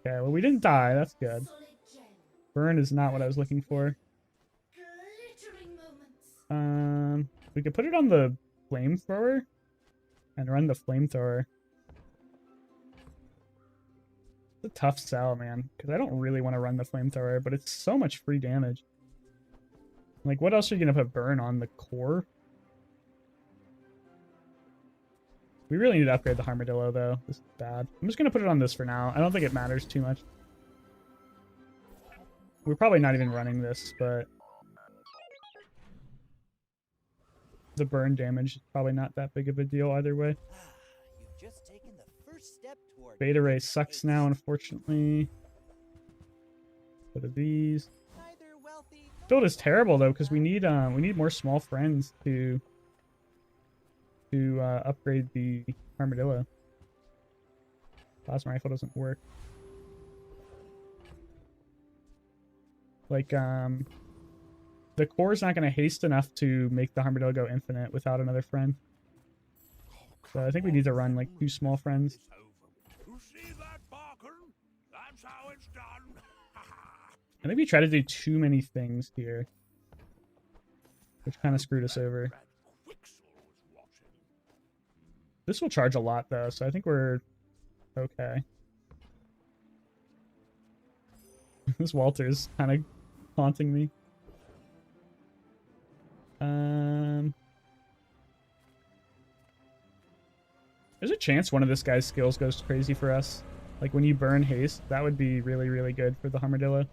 Okay, well we didn't die. That's good. Burn is not what I was looking for. We could put it on the flamethrower and run the flamethrower. It's a tough sell, man, because I don't really want to run the flamethrower, but it's so much free damage. Like, what else are you gonna put burn on? The core? We really need to upgrade the Harmadillo, though. This is bad. I'm just gonna put it on this for now. I don't think it matters too much. We're probably not even running this, but the burn damage is probably not that big of a deal either way. You've just taken the first step toward Beta ray sucks now, unfortunately. What are these? neither wealthy nor Build is terrible though, because we need more small friends to upgrade the Armadillo. Plasma rifle doesn't work. Like the core is not going to haste enough to make the Harmadillo go infinite without another friend. So I think we need to run like 2 small friends. You see that, Barker? That's how it's done. I think we try to do too many things here, which kind of screwed us over. This will charge a lot though, so I think we're okay. This Walter's kind of haunting me. There's a chance one of this guy's skills goes crazy for us. Like when you burn haste, that would be really, really good for the Harmadillo.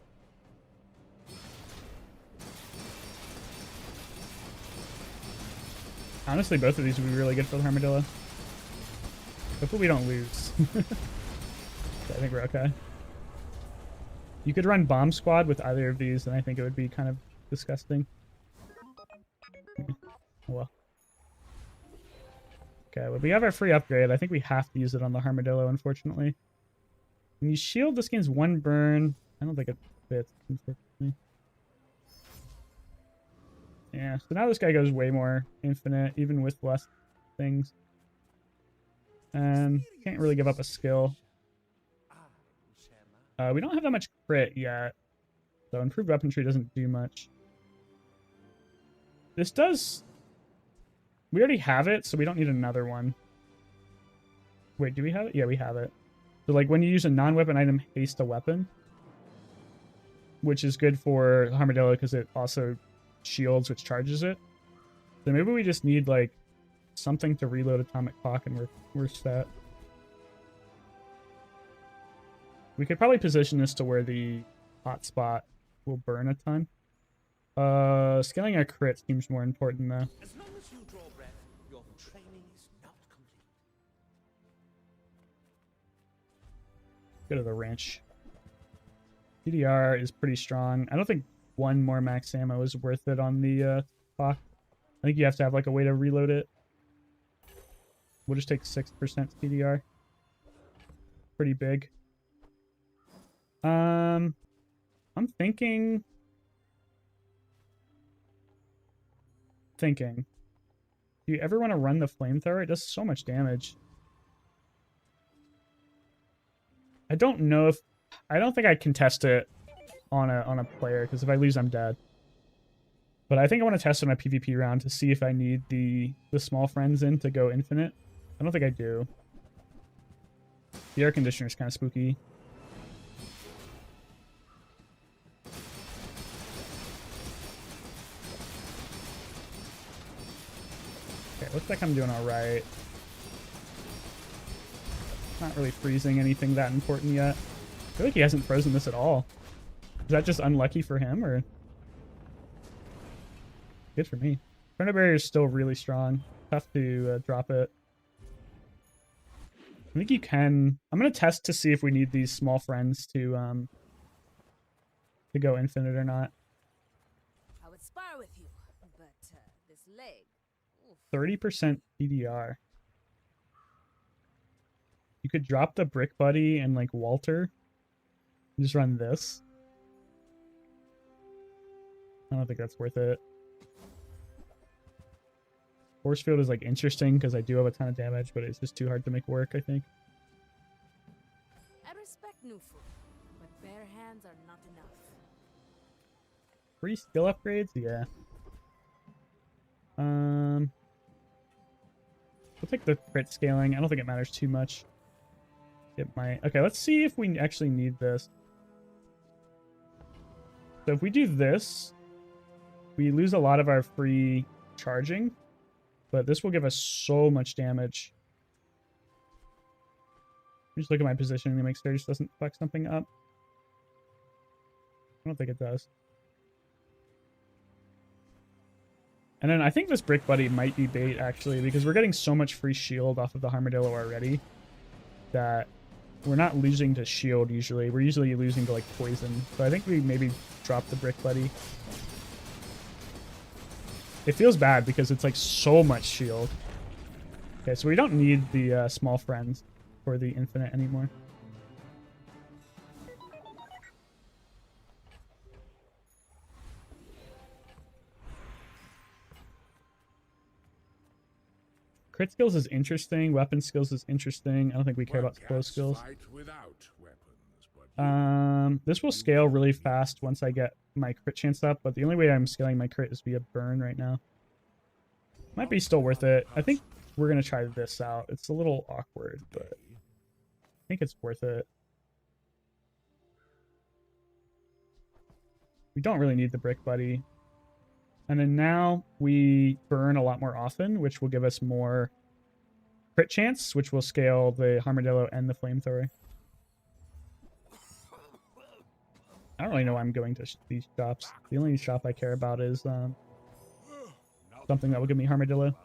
Honestly, both of these would be really good for the Harmadillo. Hopefully we don't lose. I think we're okay. You could run Bomb Squad with either of these, and I think it would be kind of disgusting. Oh well. Okay, well, we have our free upgrade. I think we have to use it on the Harmadillo, unfortunately. When you shield, this gains 1 burn. I don't think it fits, unfortunately. Yeah, so now this guy goes way more infinite, even with less things. And can't really give up a skill. We don't have that much crit yet, so improved weaponry doesn't do much. This does We already have it, so we don't need another one. Wait, do we have it? Yeah, we have it. So like when you use a non-weapon item, haste a weapon, which is good for Harmadillo because it also shields, which charges it. So maybe we just need like something to reload Atomic Clock and we're set. We could probably position this to where the hotspot will burn a ton. Scaling our crit seems more important though. As long as you draw breath, your training is not complete. Go to the ranch. PDR is pretty strong. I don't think one more max ammo is worth it on the clock. I think you have to have like a way to reload it. We'll just take 6% PDR. Pretty big. I'm thinking. Do you ever want to run the flamethrower? It does so much damage. I don't know if I don't think I can test it on a player because if I lose, I'm dead. But I think I want to test it on a PvP round to see if I need the small friends in to go infinite. I don't think I do. The air conditioner is kind of spooky. Okay, looks like I'm doing all right. Not really freezing anything that important yet. I feel like he hasn't frozen this at all. Is that just unlucky for him, or? Good for me. Tornado barrier is still really strong. Tough to drop it. I think you can. I'm gonna test to see if we need these small friends to go infinite or not. I would spar with you, but this leg. Oof. 30% PDR. You could drop the Brick Buddy and like Walter. And just run this. I don't think that's worth it. Force field is like interesting because I do have a ton of damage, but it's just too hard to make work, I think. I respect new food, but bare hands are not enough. Free skill upgrades? Yeah. We'll take the crit scaling. I don't think it matters too much. It might. Okay, let's see if we actually need this. So if we do this, we lose a lot of our free charging, but this will give us so much damage. Just look at my positioning to make sure it just doesn't fuck something up. I don't think it does. And then I think this Brick Buddy might be bait, actually, because we're getting so much free shield off of the Harmadillo already that we're not losing to shield usually. We're usually losing to, like, poison. So I think we maybe drop the Brick Buddy. It feels bad because it's, like, so much shield. Okay, so we don't need the small friends for the infinite anymore. Crit skills is interesting. Weapon skills is interesting. I don't think we care about close skills. This will scale really fast once I get my crit chance up, but the only way I'm scaling my crit is via burn right now. Might be still worth it. I think we're going to try this out. It's a little awkward, but I think it's worth it. We don't really need the Brick Buddy. And then now we burn a lot more often, which will give us more crit chance, which will scale the Harmadillo and the Flamethrower. I don't really know why I'm going to these shops. The only shop I care about is something that will give me Harmadillo.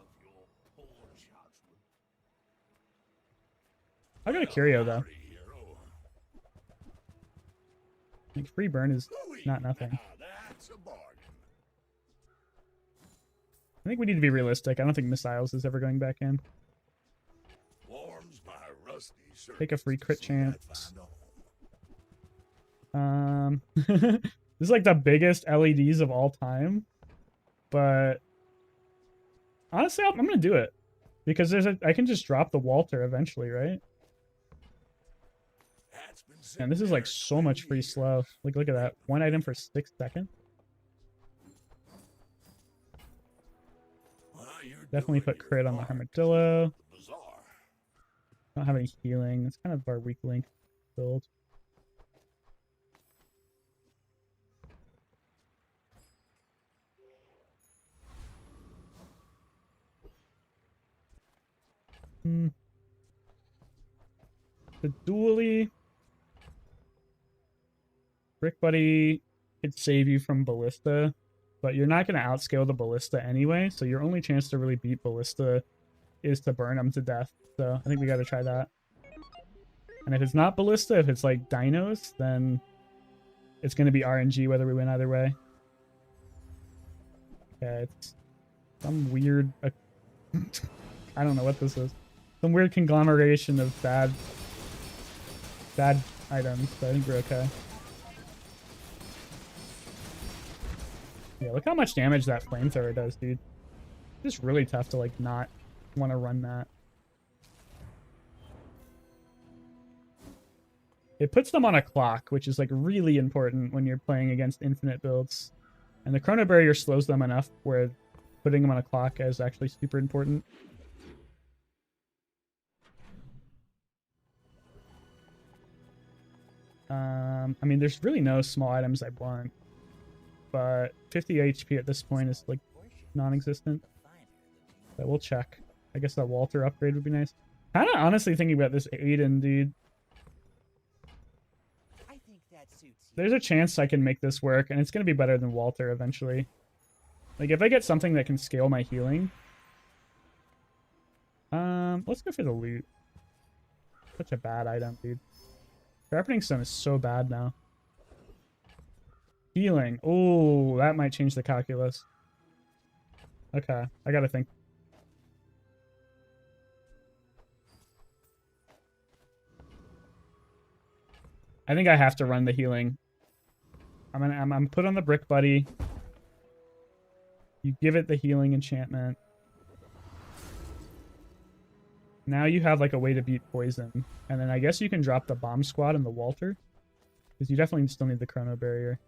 I'll go to Curio, though. Like, free burn is not nothing. I think we need to be realistic. I don't think Missiles is ever going back in. Take a free crit chance. This is like the biggest LEDs of all time. But honestly, I'm gonna do it. Because I can just drop the Walter eventually, right? And this is like so much free slow. Like, look at that. One item for 6 seconds. You're Definitely put crit on the Harmadillo. Bazaar. Don't have any healing. That's kind of our weak link build. The dually Brick Buddy could save you from Ballista, but you're not going to outscale the Ballista anyway, so your only chance to really beat Ballista is to burn them to death. So I think we got to try that. And if it's not Ballista, if it's like Dinos, then it's going to be RNG whether we win either way. Okay, it's some weird... I don't know what this is. Some weird conglomeration of bad items, but I think we're okay. Yeah, look how much damage that flamethrower does, dude. It's just really tough to like not want to run that. It puts them on a clock, which is like really important when you're playing against infinite builds. And the Chrono Barrier slows them enough where putting them on a clock is actually super important. I mean, there's really no small items I want, but 50 HP at this point is like non-existent. But we'll check. I guess that Walter upgrade would be nice. Kind of honestly thinking about this Aiden, dude. I think that suits you. There's a chance I can make this work, and it's going to be better than Walter eventually. Like, if I get something that can scale my healing... let's go for the loot. Such a bad item, dude. Sharpening Stone is so bad now. Healing. Oh, that might change the calculus. Okay, I gotta think. I think I have to run the healing. I'm put on the Brick Buddy. You give it the healing enchantment. Now you have like a way to beat poison. And then I guess you can drop the Bomb Squad and the Walter. Because you definitely still need the Chrono Barrier.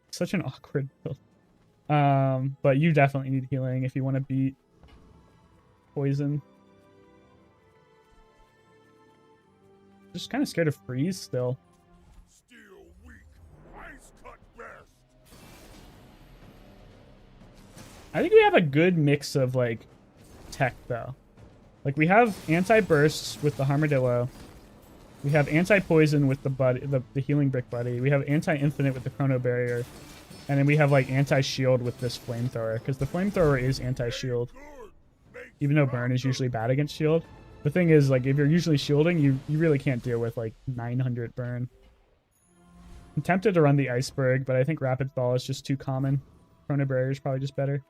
Such an awkward build. But you definitely need healing if you want to beat poison. Just kind of scared of freeze still. Steel weak. Ice cut best. I think we have a good mix of like tech though. Like we have anti-bursts with the Harmadillo. We have anti-poison with the healing Brick Buddy. We have anti-infinite with the Chrono Barrier. And then we have like anti-shield with this flamethrower. Because the flamethrower is anti-shield. Even though burn is usually bad against shield. The thing is, like, if you're usually shielding, you really can't deal with like 900 burn. I'm tempted to run the Iceberg, but I think Rapid Fall is just too common. Chrono Barrier is probably just better.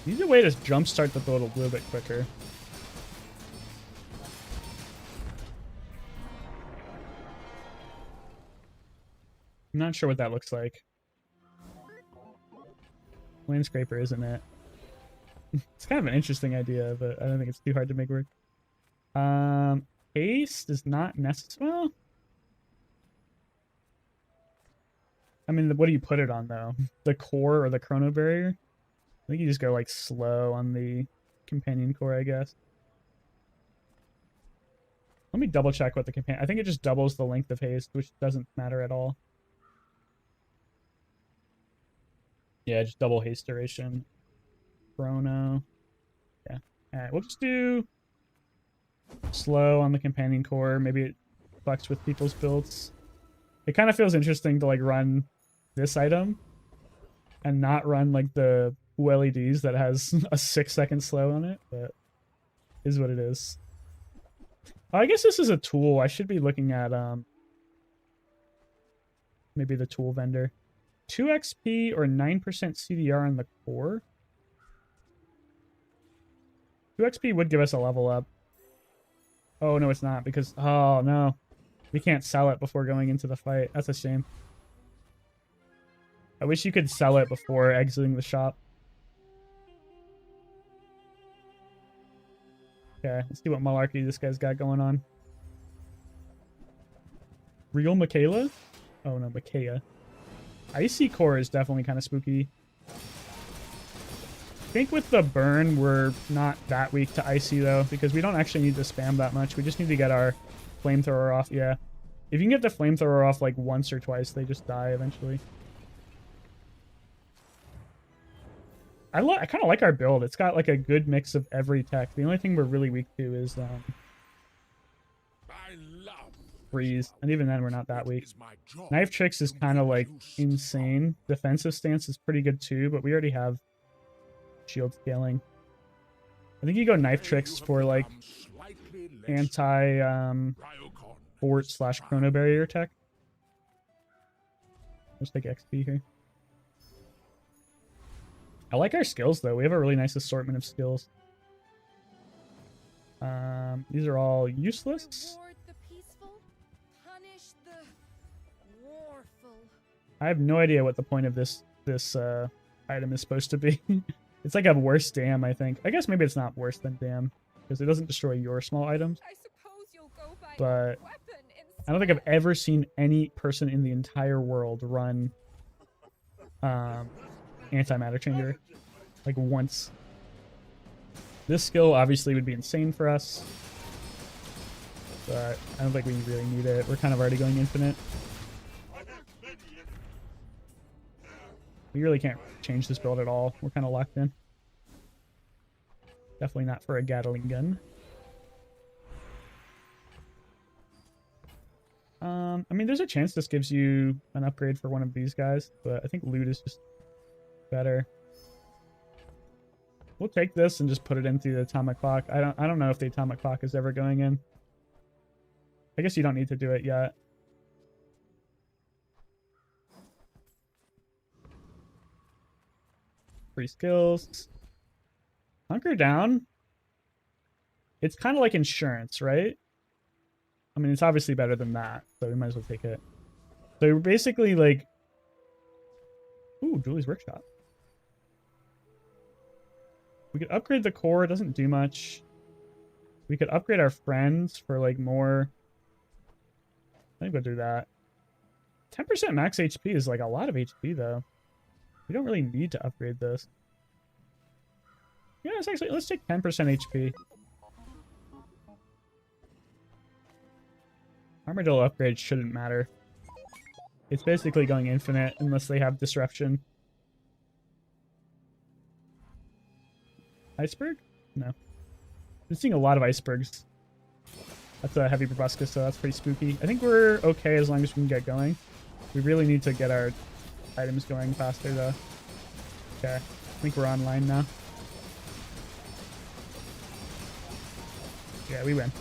Need a way to jumpstart the build a little bit quicker. I'm not sure what that looks like. Landscraper, isn't it? It's kind of an interesting idea, but I don't think it's too hard to make work. Haste is not necessary. Well, I mean, what do you put it on, though? The core or the Chrono Barrier? I think you just go, like, slow on the companion core, I guess. Let me double check what the companion... I think it just doubles the length of haste, which doesn't matter at all. Yeah, just double haste duration. Chrono. Yeah. Alright, we'll just do slow on the companion core. Maybe it fucks with people's builds. It kind of feels interesting to, like, run this item and not run, like, the LEDs that has a 6-second slow on it, but is what it is. I guess this is a tool. I should be looking at maybe the tool vendor. 2 XP or 9% CDR on the core. 2 XP would give us a level up. Oh no, it's not, because oh no, we can't sell it before going into the fight. That's a shame. I wish you could sell it before exiting the shop. Okay, let's see what malarkey this guy's got going on. Real Michaela? Oh no, Micaiah. Icy Core is definitely kind of spooky. I think with the burn, we're not that weak to Icy though, because we don't actually need to spam that much. We just need to get our flamethrower off. Yeah. If you can get the flamethrower off like once or twice, they just die eventually. I kind of like our build. It's got like a good mix of every tech. The only thing we're really weak to is I love freeze, and even then we're not that weak. is my job. Knife tricks is kind of like insane. Defensive stance is pretty good too, but we already have shield scaling. I think you go knife tricks for like anti fort / chrono barrier tech. Let's take XP here. I like our skills though. We have a really nice assortment of skills. These are all useless. Reward the peaceful, punish the warful. I have no idea what the point of this item is supposed to be. It's like a worse dam, I think. I guess maybe it's not worse than dam because it doesn't destroy your small items. I suppose you'll go by But weapon I don't think I've ever seen any person in the entire world run antimatter changer like once. This skill obviously would be insane for us, but I don't think we really need it. We're kind of already going infinite. We really can't change this build at all. We're kind of locked in. Definitely not for a Gatling gun. I mean, there's a chance this gives you an upgrade for one of these guys, but I think loot is just better. We'll take this and just put it in through the atomic clock. I don't know if the atomic clock is ever going in. I guess you don't need to do it yet. Free skills. Hunker down. It's kind of like insurance, right? I mean, it's obviously better than that, so we might as well take it. So we're basically like... Ooh, Julie's Workshop. We could upgrade the core, it doesn't do much. We could upgrade our friends for like more... I think we'll do that. 10% max HP is like a lot of HP though. We don't really need to upgrade this. Yeah, it's actually, let's take 10% HP. Armadillo upgrade shouldn't matter. It's basically going infinite unless they have disruption. Iceberg? No. I'm seeing a lot of icebergs. That's a heavy proboscis, so that's pretty spooky. I think we're okay as long as we can get going. We really need to get our items going faster though. Okay, I think we're online now. Yeah, we win.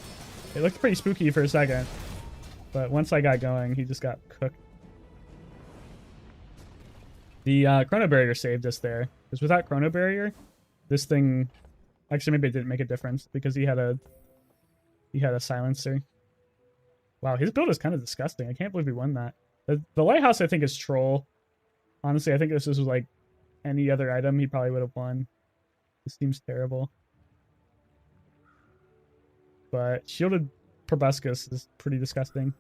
It looked pretty spooky for a second, but once I got going, he just got cooked. The chrono barrier saved us there, because without chrono barrier, this thing actually maybe it didn't make a difference because he had a silencer. Wow, his build is kind of disgusting. I can't believe we won that. The lighthouse I think is troll. Honestly, I think if this was like any other item, he probably would have won. This seems terrible. But shielded proboscis is pretty disgusting.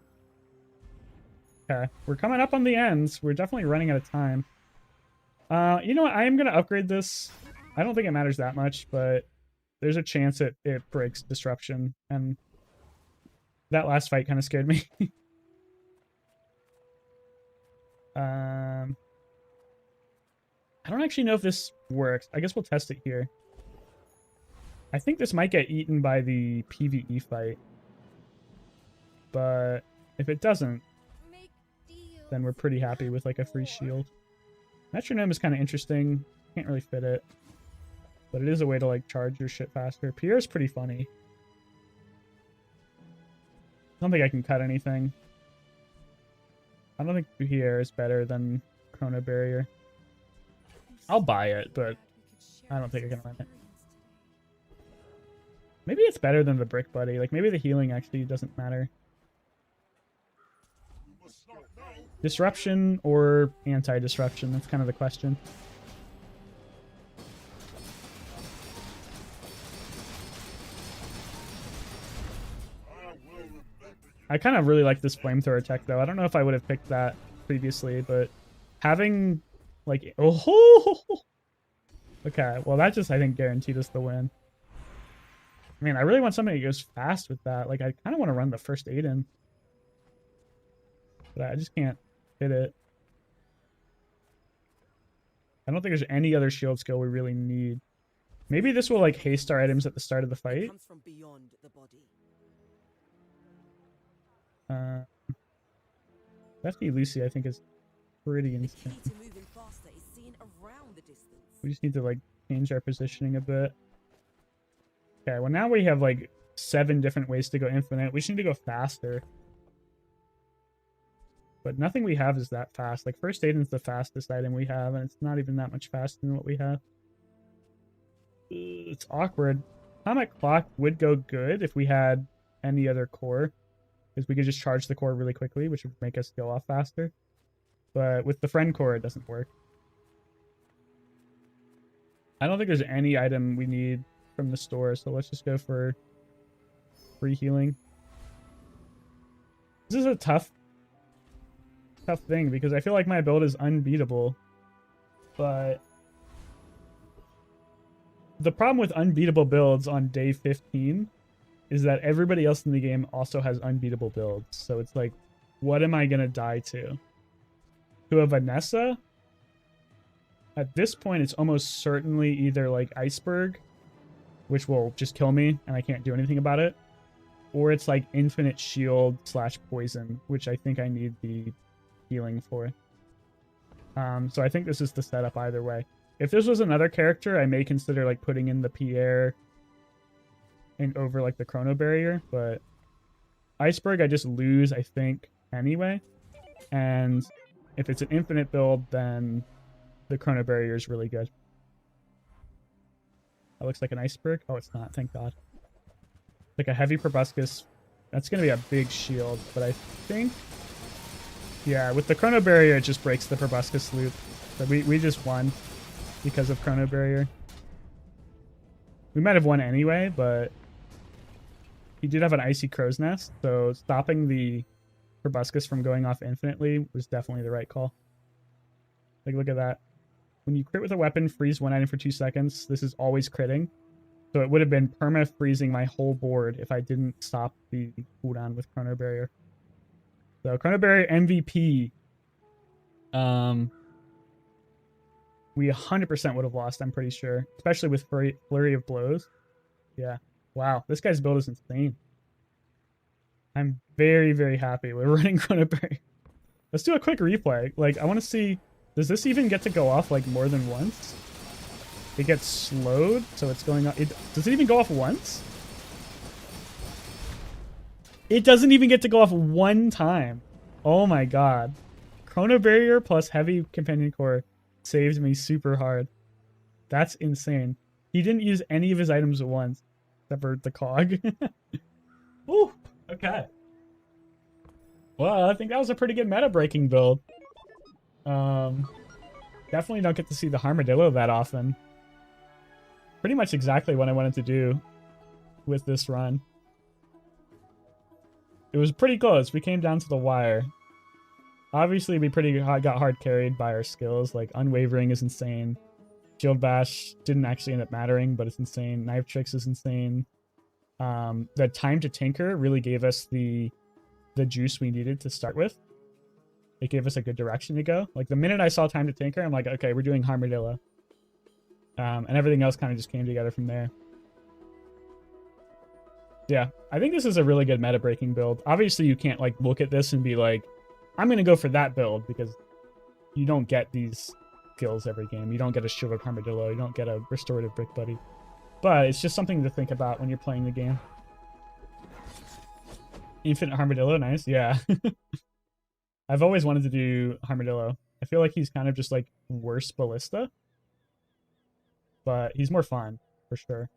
Okay, we're coming up on the ends. We're definitely running out of time. You know what? I am going to upgrade this. I don't think it matters that much, but there's a chance it breaks disruption. And that last fight kind of scared me. I don't actually know if this works. I guess we'll test it here. I think this might get eaten by the PvE fight. But if it doesn't, then we're pretty happy with like a free shield. Metronome is kind of interesting. Can't really fit it. But it is a way to like charge your shit faster. Pierre is pretty funny. I don't think I can cut anything. I don't think Pierre is better than Chrono Barrier. I'll buy it, but I don't think I can run it. Maybe it's better than the Brick Buddy. Like, maybe the healing actually doesn't matter. Disruption or anti-disruption? That's kind of the question. I kind of really like this flamethrower tech though. I don't know if I would have picked that previously, but having like okay, well that just I think guaranteed us the win. I mean, I really want something that goes fast with that. Like I kind of want to run the first aid in, but I just can't hit it. I don't think there's any other shield skill we really need. Maybe this will like haste our items at the start of the fight. Comes from beyond the body. FD Lucy I think is pretty The key instant. to moving faster is seeing around the distance. We just need to like change our positioning a bit. Okay, well now we have like 7 different ways to go infinite. We just need to go faster. But nothing we have is that fast. Like first aid is the fastest item we have, and it's not even that much faster than what we have. It's awkward. Atomic Clock would go good if we had any other core, because we could just charge the core really quickly, which would make us go off faster. But with the friend core, it doesn't work. I don't think there's any item we need from the store, so let's just go for free healing. This is a tough thing because I feel like my build is unbeatable, but the problem with unbeatable builds on day 15 is that everybody else in the game also has unbeatable builds. So it's like, what am I gonna die to? To a Vanessa? At this point, it's almost certainly either like Iceberg, which will just kill me and I can't do anything about it, or it's like infinite shield / poison, which I think I need the healing for. So I think this is the setup either way. If this was another character, I may consider like putting in the Pierre and over like the Chrono Barrier, but Iceberg I just lose, I think, anyway. And if it's an infinite build, then the Chrono Barrier is really good. That looks like an Iceberg. Oh, it's not, thank God. Like a heavy proboscis. That's gonna be a big shield, but I think, yeah, with the Chrono Barrier, it just breaks the proboscis loop. So we just won because of Chrono Barrier. We might have won anyway, but he did have an Icy Crow's Nest, so stopping the proboscis from going off infinitely was definitely the right call. Like, look at that. When you crit with a weapon, freeze one item for 2 seconds. This is always critting. So it would have been perma-freezing my whole board if I didn't stop the cooldown with Chrono Barrier. So Chrono Barrier MVP. We 100% would have lost, I'm pretty sure. Especially with Flurry of Blows. Yeah. Wow, this guy's build is insane. I'm very, very happy with running Chrono Barrier. Let's do a quick replay. Like, I want to see, does this even get to go off like more than once? It gets slowed, so it's going on. Does it even go off once? It doesn't even get to go off one time. Oh my God. Chrono Barrier plus Heavy Companion Core saved me super hard. That's insane. He didn't use any of his items at once, except for the cog. Ooh, okay. Well, I think that was a pretty good meta-breaking build. Definitely don't get to see the Harmadillo that often. Pretty much exactly what I wanted to do with this run. It was pretty close. We came down to the wire. Obviously, we got hard carried by our skills. Like, Unwavering is insane. Shield Bash didn't actually end up mattering, but it's insane. Knife Tricks is insane. The Time to Tinker really gave us the juice we needed to start with. It gave us a good direction to go. Like, the minute I saw Time to Tinker, I'm like, okay, we're doing Harmadillo. And everything else kind of just came together from there. Yeah, I think this is a really good meta-breaking build. Obviously, you can't, like, look at this and be like, I'm going to go for that build, because you don't get these skills every game. You don't get a Shielded Harmadillo. You don't get a Restorative Brick Buddy. But it's just something to think about when you're playing the game. Infinite Harmadillo, nice. Yeah. I've always wanted to do Harmadillo. I feel like he's kind of just, like, worse Ballista. But he's more fun, for sure.